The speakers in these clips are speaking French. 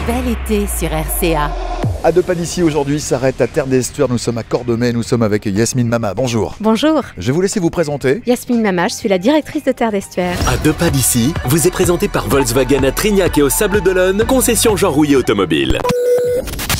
bel été sur RCA. À deux pas d'ici, aujourd'hui s'arrête à Terre d'Estuaire. Nous sommes à Cordemais, nous sommes avec Yasmine Mama. Bonjour. Bonjour. Je vais vous laisser vous présenter. Yasmine Mama, je suis la directrice de Terre d'Estuaire. À deux pas d'ici, vous est présenté par Volkswagen à Trignac et au Sable d'Olonne, concession Jean Rouillet Automobile.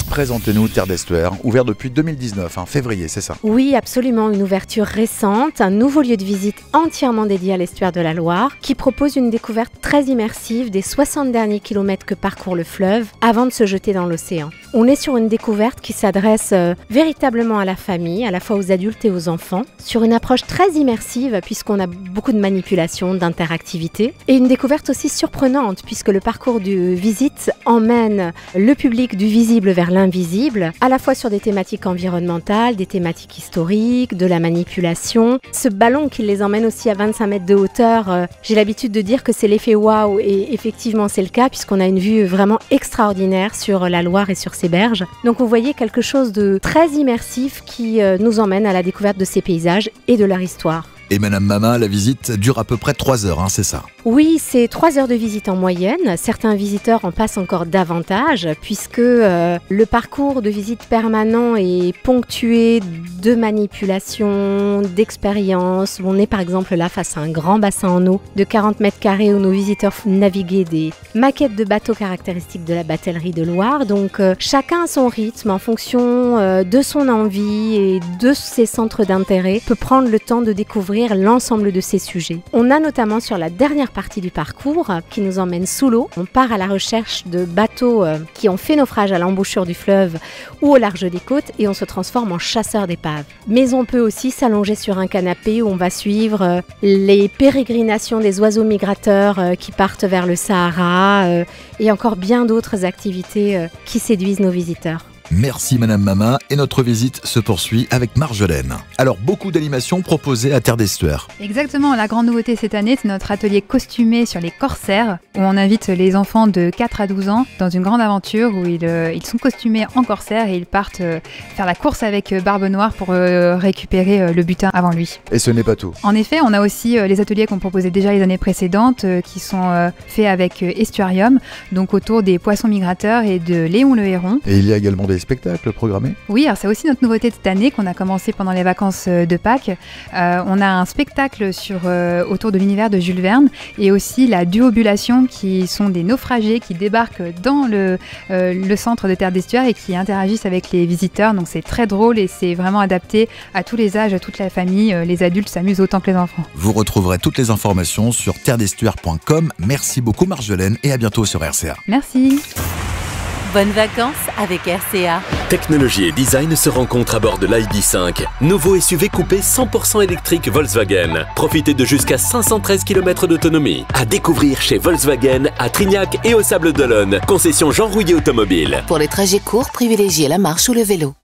Présentez-nous Terre d'Estuaire, ouvert depuis 2019, février, c'est ça? Oui, absolument, une ouverture récente, un nouveau lieu de visite entièrement dédié à l'estuaire de la Loire, qui propose une découverte très immersive des 60 derniers kilomètres que parcourt le fleuve avant de se jeter dans l'océan. On est sur une découverte qui s'adresse véritablement à la famille, à la fois aux adultes et aux enfants, sur une approche très immersive puisqu'on a beaucoup de manipulation, d'interactivité, et une découverte aussi surprenante puisque le parcours de visite emmène le public du visible vers l'invisible, à la fois sur des thématiques environnementales, des thématiques historiques, de la manipulation. Ce ballon qui les emmène aussi à 25 mètres de hauteur, j'ai l'habitude de dire que c'est l'effet waouh, et effectivement c'est le cas puisqu'on a une vue vraiment extraordinaire sur la Loire et sur ses berges. Donc vous voyez quelque chose de très immersif qui nous emmène à la découverte de ces paysages et de leur histoire. Et Madame Mama, la visite dure à peu près 3 heures, c'est ça? Oui, c'est 3 heures de visite en moyenne. Certains visiteurs en passent encore davantage puisque le parcours de visite permanent est ponctué de manipulations, d'expériences. On est par exemple là face à un grand bassin en eau de 40 mètres carrés où nos visiteurs naviguent des maquettes de bateaux caractéristiques de la batellerie de Loire. Donc chacun à son rythme, en fonction de son envie et de ses centres d'intérêt, peut prendre le temps de découvrir l'ensemble de ces sujets. On a notamment sur la dernière partie du parcours qui nous emmène sous l'eau. On part à la recherche de bateaux qui ont fait naufrage à l'embouchure du fleuve ou au large des côtes et on se transforme en chasseur d'épaves. Mais on peut aussi s'allonger sur un canapé où on va suivre les pérégrinations des oiseaux migrateurs qui partent vers le Sahara et encore bien d'autres activités qui séduisent nos visiteurs. Merci Madame Mama, et notre visite se poursuit avec Marjolaine. Alors, beaucoup d'animations proposées à Terre d'Estuaire. Exactement, la grande nouveauté cette année, c'est notre atelier costumé sur les corsaires, où on invite les enfants de 4 à 12 ans dans une grande aventure où ils sont costumés en corsaire et ils partent faire la course avec Barbe Noire pour récupérer le butin avant lui. Et ce n'est pas tout. En effet, on a aussi les ateliers qu'on proposait déjà les années précédentes qui sont faits avec Estuarium, donc autour des poissons migrateurs et de Léon le Héron. Et il y a également des spectacles programmés? Oui, alors c'est aussi notre nouveauté de cette année qu'on a commencé pendant les vacances de Pâques. On a un spectacle autour de l'univers de Jules Verne et aussi la duobulation qui sont des naufragés qui débarquent dans le centre de Terre d'Estuaire et qui interagissent avec les visiteurs. Donc c'est très drôle et c'est vraiment adapté à tous les âges, à toute la famille. Les adultes s'amusent autant que les enfants. Vous retrouverez toutes les informations sur terredestuaire.com. Merci beaucoup Marjolaine et à bientôt sur RCA. Merci. Bonnes vacances avec RCA. Technologie et design se rencontrent à bord de l'ID5, nouveau SUV coupé 100% électrique Volkswagen. Profitez de jusqu'à 513 km d'autonomie. À découvrir chez Volkswagen à Trignac et au Sable d'Olonne, concession Jean Rouillet Automobile. Pour les trajets courts, privilégiez la marche ou le vélo.